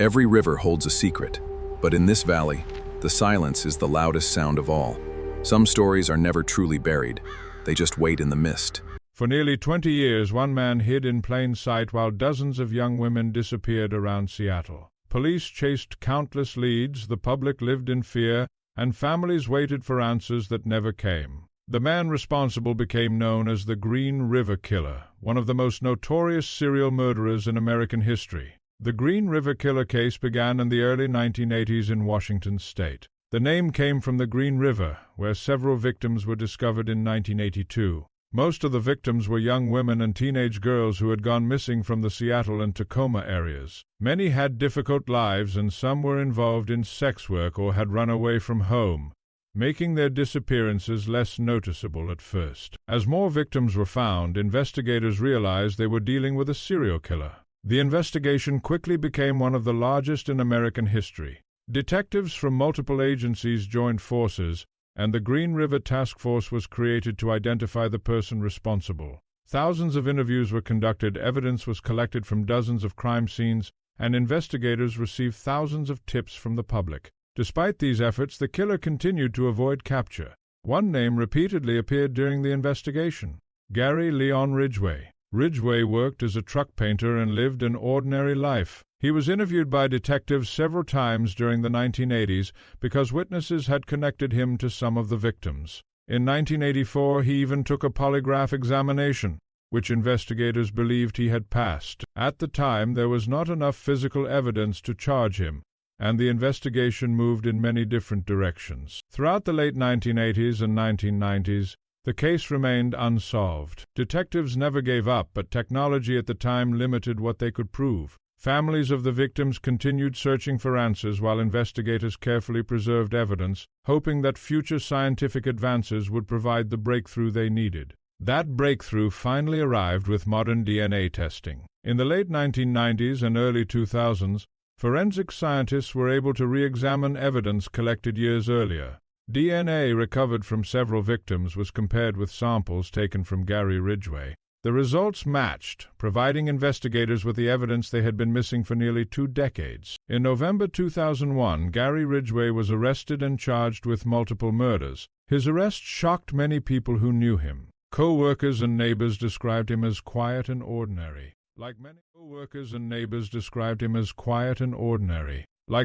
Every river holds a secret, but in this valley, the silence is the loudest sound of all. Some stories are never truly buried. They just wait in the mist. For nearly 20 years, one man hid in plain sight while dozens of young women disappeared around Seattle. Police chased countless leads, the public lived in fear, and families waited for answers that never came. The man responsible became known as the Green River Killer, one of the most notorious serial murderers in American history. The Green River Killer case began in the early 1980s in Washington state. The name came from the Green River, where several victims were discovered in 1982. Most of the victims were young women and teenage girls who had gone missing from the Seattle and Tacoma areas. Many had difficult lives, and some were involved in sex work or had run away from home, making their disappearances less noticeable at first. As more victims were found, investigators realized they were dealing with a serial killer. The investigation quickly became one of the largest in American history. Detectives from multiple agencies joined forces, and the Green River Task Force was created to identify the person responsible. Thousands of interviews were conducted, evidence was collected from dozens of crime scenes, and investigators received thousands of tips from the public. Despite these efforts, the killer continued to avoid capture. One name repeatedly appeared during the investigation: Gary Ridgway. Ridgway worked as a truck painter and lived an ordinary life. He was interviewed by detectives several times during the 1980s because witnesses had connected him to some of the victims. In 1984, he even took a polygraph examination, which investigators believed he had passed. At the time, there was not enough physical evidence to charge him, and the investigation moved in many different directions. Throughout the late 1980s and 1990s, the case remained unsolved. Detectives never gave up, but technology at the time limited what they could prove. Families of the victims continued searching for answers while investigators carefully preserved evidence, hoping that future scientific advances would provide the breakthrough they needed. That breakthrough finally arrived with modern DNA testing. In the late 1990s and early 2000s, forensic scientists were able to re-examine evidence collected years earlier. DNA recovered from several victims was compared with samples taken from Gary Ridgway. The results matched, providing investigators with the evidence they had been missing for nearly 2 decades. In November 2001, Gary Ridgway was arrested and charged with multiple murders. His arrest shocked many people who knew him. Co-workers and neighbors described him as quiet and ordinary. Like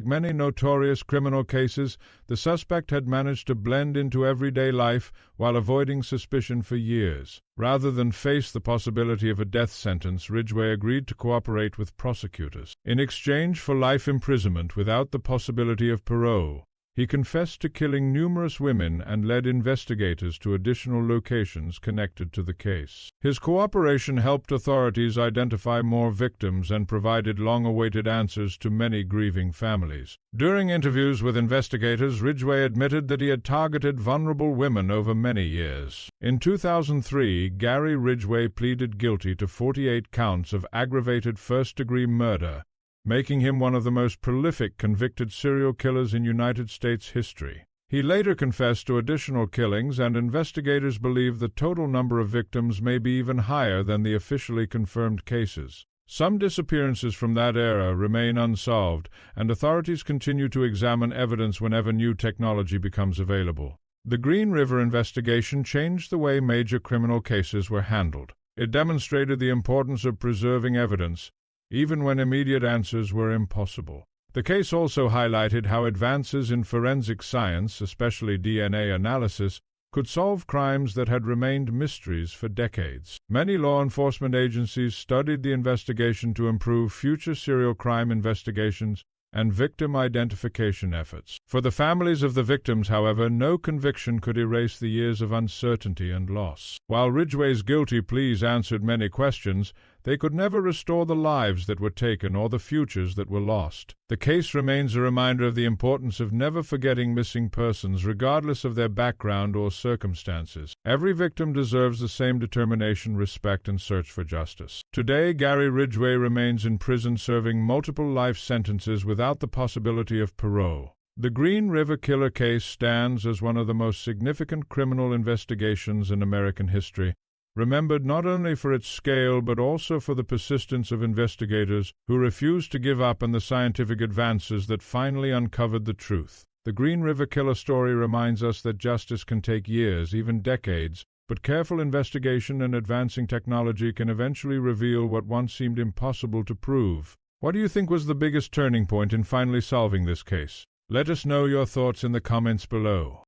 many notorious criminal cases, the suspect had managed to blend into everyday life while avoiding suspicion for years. Rather than face the possibility of a death sentence, Ridgway agreed to cooperate with prosecutors. In exchange for life imprisonment without the possibility of parole, he confessed to killing numerous women and led investigators to additional locations connected to the case. His cooperation helped authorities identify more victims and provided long-awaited answers to many grieving families. During interviews with investigators, Ridgway admitted that he had targeted vulnerable women over many years. In 2003, Gary Ridgway pleaded guilty to 48 counts of aggravated first-degree murder, making him one of the most prolific convicted serial killers in United States history. He later confessed to additional killings, and investigators believe the total number of victims may be even higher than the officially confirmed cases. Some disappearances from that era remain unsolved, and authorities continue to examine evidence whenever new technology becomes available. The Green River investigation changed the way major criminal cases were handled. It demonstrated the importance of preserving evidence, even when immediate answers were impossible. The case also highlighted how advances in forensic science, especially DNA analysis, could solve crimes that had remained mysteries for decades. Many law enforcement agencies studied the investigation to improve future serial crime investigations and victim identification efforts. For the families of the victims, however, no conviction could erase the years of uncertainty and loss. While Ridgway's guilty pleas answered many questions, they could never restore the lives that were taken or the futures that were lost. The case remains a reminder of the importance of never forgetting missing persons, regardless of their background or circumstances. Every victim deserves the same determination, respect, and search for justice. Today, Gary Ridgway remains in prison serving multiple life sentences without the possibility of parole. The Green River Killer case stands as one of the most significant criminal investigations in American history, remembered not only for its scale but also for the persistence of investigators who refused to give up and the scientific advances that finally uncovered the truth. The Green River Killer story reminds us that justice can take years, even decades, but careful investigation and advancing technology can eventually reveal what once seemed impossible to prove. What do you think was the biggest turning point in finally solving this case? Let us know your thoughts in the comments below.